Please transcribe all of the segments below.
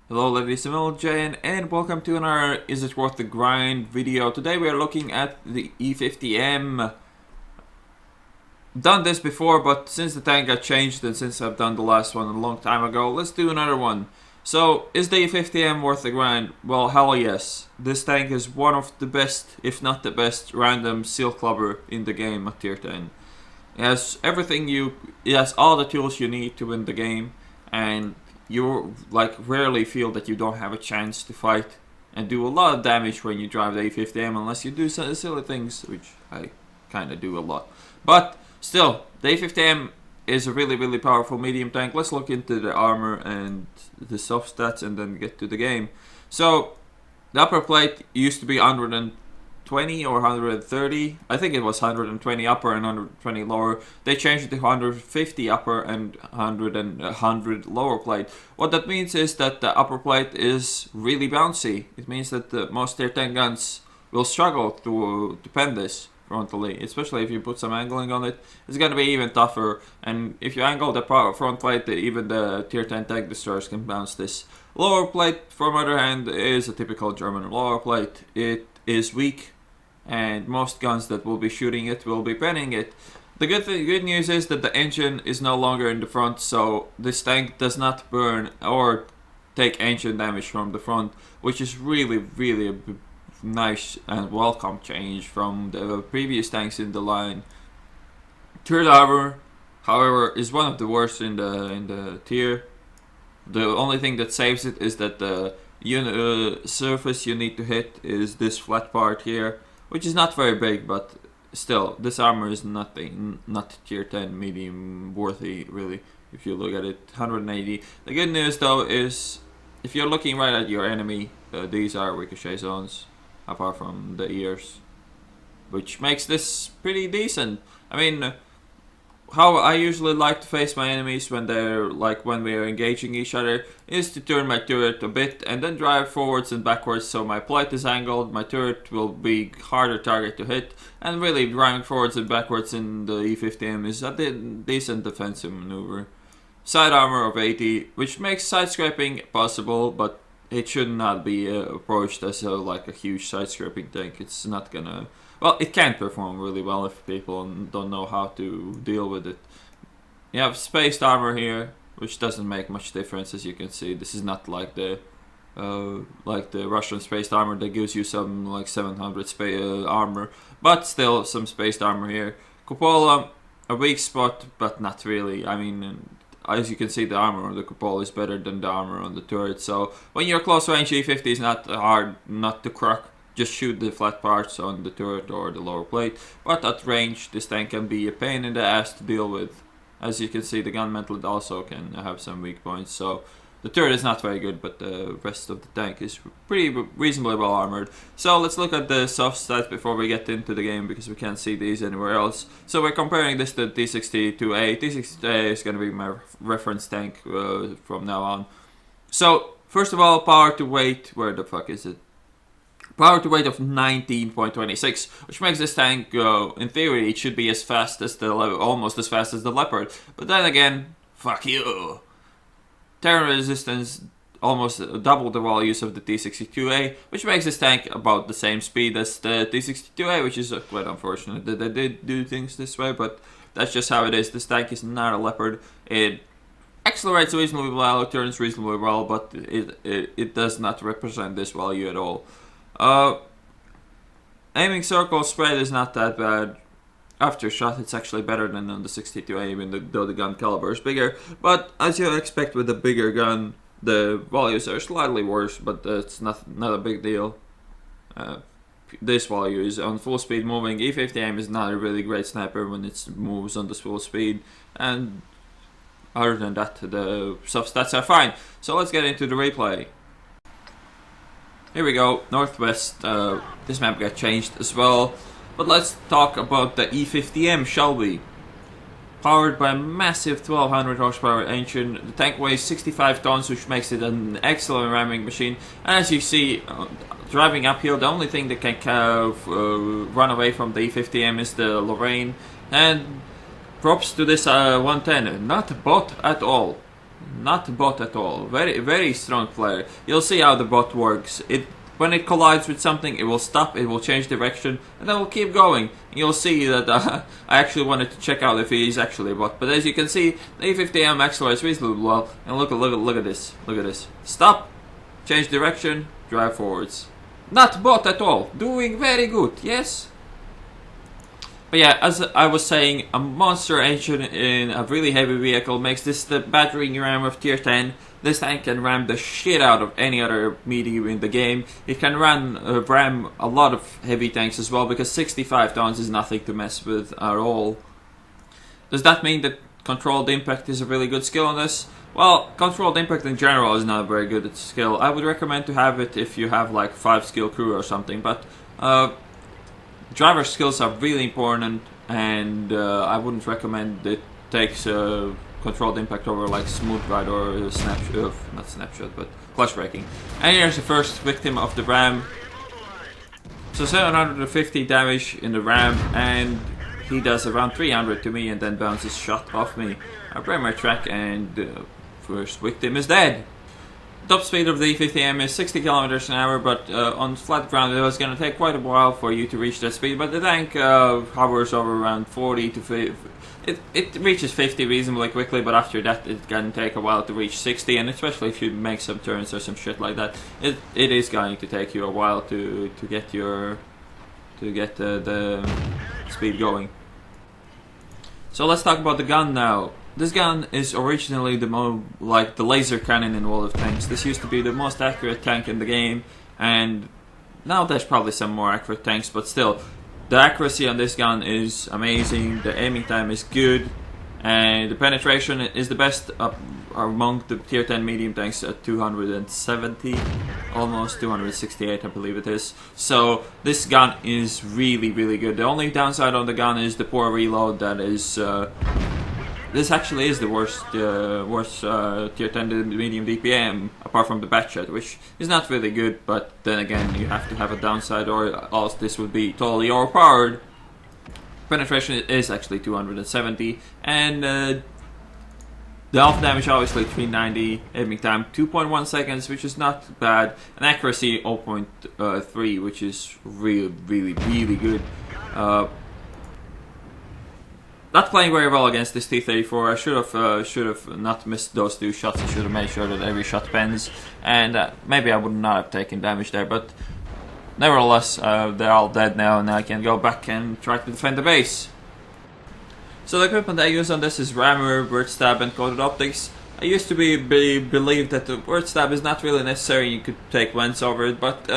Hello ladies and gentlemen, and welcome to another Is It Worth the Grind video. Today we are looking at the E-50M. Done this before, but since the tank got changed and since I've done the last one a long time ago, let's do another one. So, is the E-50M worth the grind? Well, hell yes. This tank is one of the best, if not the best, random seal clubber in the game at tier 10. It has it has all the tools you need to win the game, and you rarely feel that you don't have a chance to fight and do a lot of damage when you drive the E-50M, unless you do some silly things, which I kind of do a lot. But still, the E-50M is a really powerful medium tank. Let's look into the armor and the soft stats and then get to the game. So the upper plate used to be 120 or 130. I think it was 120 upper and 120 lower. They changed it to 150 upper and 100 lower plate. What that means is that the upper plate is really bouncy. It means that most tier 10 guns will struggle to pen this frontally, especially if you put some angling on it. It's gonna be even tougher, and if you angle the front plate, even the tier 10 tank destroyers can bounce this. Lower plate, from other hand, is a typical German lower plate. It is weak, and most guns that will be shooting it will be penning it. The good news is that the engine is no longer in the front, so this tank does not burn or take engine damage from the front, which is really a nice and welcome change from the previous tanks in the line. Third armor, however, is one of the worst in the tier. The only thing that saves it is that the surface you need to hit is this flat part here, which is not very big, but still, this armor is not tier 10 medium worthy, really, if you look at it. 180. The good news though is, if you're looking right at your enemy, these are ricochet zones, apart from the ears, which makes this pretty decent. I mean, how I usually like to face my enemies when we are engaging each other is to turn my turret a bit and then drive forwards and backwards so my plate is angled, my turret will be harder target to hit, and really driving forwards and backwards in the E-50M is a decent defensive maneuver. Side armor of 80, which makes side scraping possible, but it should not be approached as a huge side scraping tank. It's not gonna... Well, it can perform really well if people don't know how to deal with it. You have spaced armor here, which doesn't make much difference, as you can see. This is not like the Russian spaced armor that gives you some 700 armor, but still some spaced armor here. Cupola, a weak spot, but not really. I mean, as you can see, the armor on the cupola is better than the armor on the turret, so when you're close range, E50 is not hard not to crack. Just shoot the flat parts on the turret or the lower plate, but at range this tank can be a pain in the ass to deal with. As you can see, the gun mantlet also can have some weak points, so the turret is not very good, but the rest of the tank is pretty reasonably well armored. So let's look at the soft stats before we get into the game, because we can't see these anywhere else. So we're comparing this to T62A. T62A is going to be my reference tank from now on. So first of all, power to weight, where the fuck is it? Power to weight of 19.26, which makes this tank, in theory, it should be as fast as almost as fast as the Leopard. But then again, fuck you. Terror resistance almost double the values of the T62A, which makes this tank about the same speed as the T62A, which is quite unfortunate that they did do things this way, but that's just how it is. This tank is not a Leopard. It accelerates reasonably well, it turns reasonably well, but it does not represent this value at all. Aiming circle spread is not that bad. After shot, it's actually better than on the 62A, even though the gun caliber is bigger. But as you expect with a bigger gun, the values are slightly worse, but it's not a big deal. This value is on full speed moving. E-50M is not a really great sniper when it moves on the full speed, and other than that, the soft stats are fine. So let's get into the replay. Here we go, Northwest. This map got changed as well. But let's talk about the E-50M, shall we? Powered by a massive 1200 horsepower engine, the tank weighs 65 tons, which makes it an excellent ramming machine. And as you see, driving uphill, the only thing that can run away from the E-50M is the Lorraine. And props to this 110, not bot at all. Not bot at all. Very strong player. You'll see how the bot works. When it collides with something, it will stop, it will change direction, and then will keep going. You'll see that I actually wanted to check out if he is actually a bot. But as you can see, the E-50M accelerates reasonably well. And look at this. Look at this. Stop, change direction, drive forwards. Not bot at all. Doing very good. Yes. But yeah, as I was saying, a monster engine in a really heavy vehicle makes this the battering ram of tier 10. This tank can ram the shit out of any other medium in the game. It can ram a lot of heavy tanks as well, because 65 tons is nothing to mess with at all. Does that mean that controlled impact is a really good skill on this? Well, controlled impact in general is not a very good skill. I would recommend to have it if you have like 5 skill crew or something, but driver skills are really important, and I wouldn't recommend it takes controlled impact over like smooth ride or not snapshot, but clutch braking. And here's the first victim of the ram. So 750 damage in the ram, and he does around 300 to me and then bounces shot off me. I break my track, and first victim is dead. Top speed of the E-50M is 60 kilometers an hour, but on flat ground it was going to take quite a while for you to reach that speed. But the tank hovers over around 40 to 50. It reaches 50 reasonably quickly, but after that it can take a while to reach 60, and especially if you make some turns or some shit like that, it is going to take you a while to get the speed going. So let's talk about the gun now. This gun is originally like the laser cannon in World of Tanks. This used to be the most accurate tank in the game, and now there's probably some more accurate tanks, but still, the accuracy on this gun is amazing, the aiming time is good, and the penetration is the best among the tier 10 medium tanks at 270, almost 268 I believe it is. So this gun is really good. The only downside on the gun is the poor reload. That is this actually is the worst tier 10 medium DPM, apart from the backshot, which is not really good, but then again, you have to have a downside or else this would be totally overpowered. Penetration is actually 270, and the alpha damage obviously 390, aiming time 2.1 seconds, which is not bad, and accuracy 0.3, which is really good. Not playing very well against this T-34. I should have not missed those 2 shots. I should have made sure that every shot pens, and maybe I would not have taken damage there. But nevertheless, they're all dead now, and I can go back and try to defend the base. So the equipment I use on this is rammer, word stab, and coated optics. I used to believe that the word stab is not really necessary. You could take vents over it, but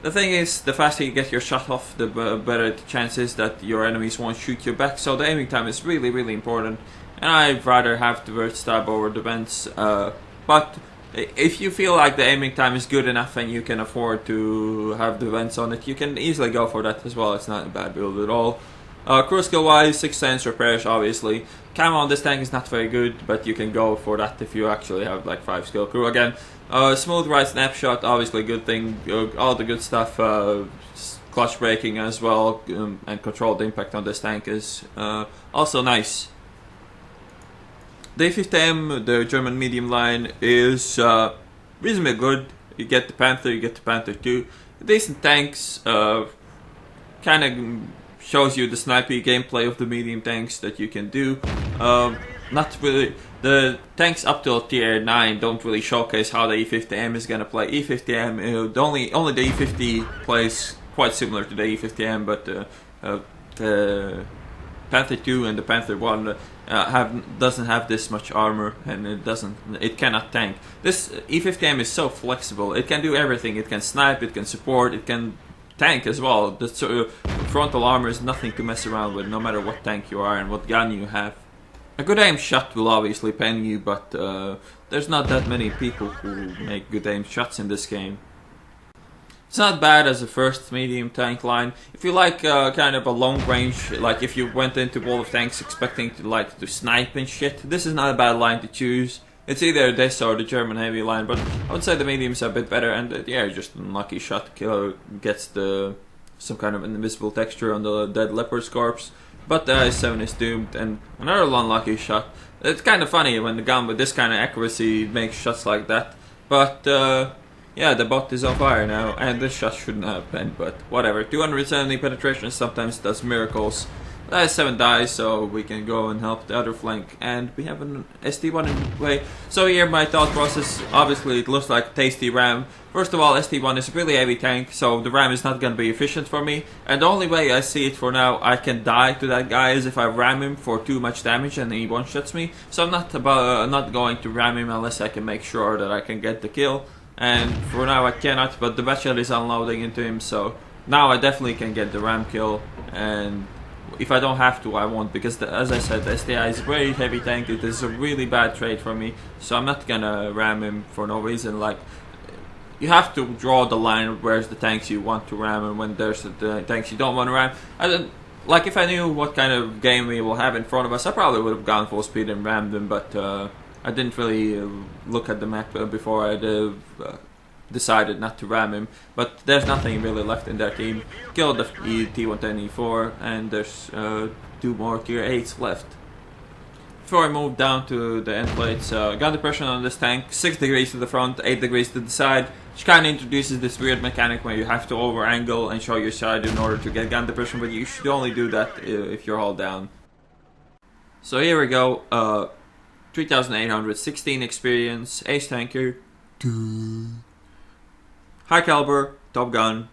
the thing is, the faster you get your shot off, the better the chances that your enemies won't shoot you back. So the aiming time is really important, and I'd rather have the word stab over the vents. But if you feel like the aiming time is good enough and you can afford to have the vents on it, you can easily go for that as well. It's not a bad build at all. Crew skill wise, 6 cents repairs obviously. Camo on this tank is not very good, but you can go for that if you actually have like 5 skill crew again. Smooth ride snapshot, obviously good thing, all the good stuff, clutch braking as well, and controlled impact on this tank is also nice. The E-50M, the German medium line, is reasonably good. You get the Panther, you get the Panther 2. Decent tanks, kind of shows you the snipey gameplay of the medium tanks that you can do. Not really. The tanks up till tier 9 don't really showcase how the E-50M is gonna play. E-50M, only the E-50 plays quite similar to the E-50M, but the Panther 2 and the Panther 1 doesn't have this much armor, and it cannot tank. This E-50M is so flexible. It can do everything. It can snipe, it can support, it can tank as well. The frontal armor is nothing to mess around with, no matter what tank you are and what gun you have. A good aim shot will obviously pen you, but there's not that many people who make good aim shots in this game. It's not bad as a first medium tank line. If you like kind of a long range, like if you went into World of Tanks expecting to snipe and shit, this is not a bad line to choose. It's either this or the German heavy line, but I would say the medium's a bit better, and yeah, just an unlucky shot gets some kind of invisible texture on the dead leopard's corpse. But the I-7 is doomed, and another unlucky shot. It's kind of funny when the gun with this kind of accuracy makes shots like that. But yeah, the bot is on fire now, and this shot shouldn't have been, but whatever. 270 penetration sometimes does miracles. That is 7 dice, so we can go and help the other flank, and we have an ST1 in the way. So here my thought process, obviously it looks like tasty RAM. First of all, ST1 is a really heavy tank, so the RAM is not going to be efficient for me. And the only way I see it for now, I can die to that guy, is if I ram him for too much damage and he one-shots me. So I'm not going to ram him unless I can make sure that I can get the kill. And for now I cannot, but the batshot is unloading into him, so now I definitely can get the ram kill. And if I don't have to, I won't, because as I said, the STI is a very heavy tank. It is a really bad trade for me, so I'm not gonna ram him for no reason. Like, you have to draw the line of where's the tanks you want to ram and when there's the tanks you don't want to ram. Like, if I knew what kind of game we will have in front of us, I probably would have gone full speed and rammed them, but I didn't really look at the map before I decided not to ram him. But there's nothing really left in their team. Killed the T110 E4, and there's 2 more tier 8s left. Before I move down to the end plates, gun depression on this tank, 6 degrees to the front, 8 degrees to the side, which kind of introduces this weird mechanic where you have to over angle and show your side in order to get gun depression, but you should only do that if you're all down. So here we go, 3816 experience, ace tanker, high caliber, top gun,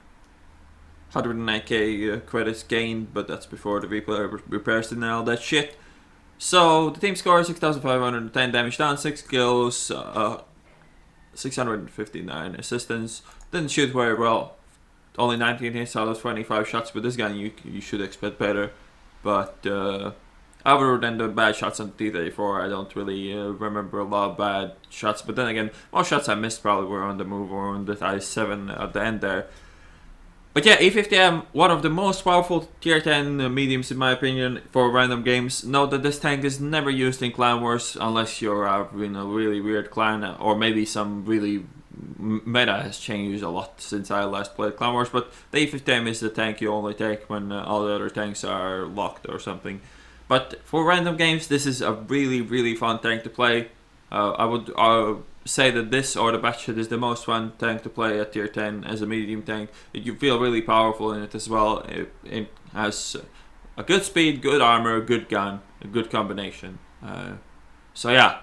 109k credits gained, but that's before the replay repairs and all that shit. So the team score 6,510 damage done, 6 kills, 659 assistance. Didn't shoot very well, only 19 hits out of 25 shots. With this gun, you should expect better. But other than the bad shots on the T-34, I don't really remember a lot of bad shots. But then again, most shots I missed probably were on the move or on the I-7 at the end there. But yeah, E-50M, one of the most powerful tier 10 mediums in my opinion for random games. Note that this tank is never used in Clan Wars unless you're in a really weird clan, or maybe some really meta has changed a lot since I last played Clan Wars. But the E-50M is the tank you only take when all the other tanks are locked or something. But for random games, this is a really fun tank to play. I would say that this or the batshot is the most fun tank to play at tier 10 as a medium tank. You feel really powerful in it as well. It has a good speed, good armor, good gun, a good combination. So yeah,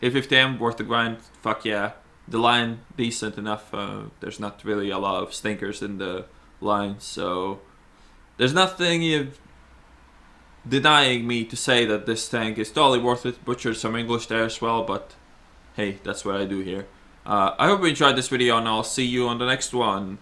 E-50M worth the grind, fuck yeah. The line, decent enough. There's not really a lot of stinkers in the line, so there's nothing denying me to say that this tank is totally worth it. Butchered some English there as well, but hey, that's what I do here. I hope you enjoyed this video, and I'll see you on the next one.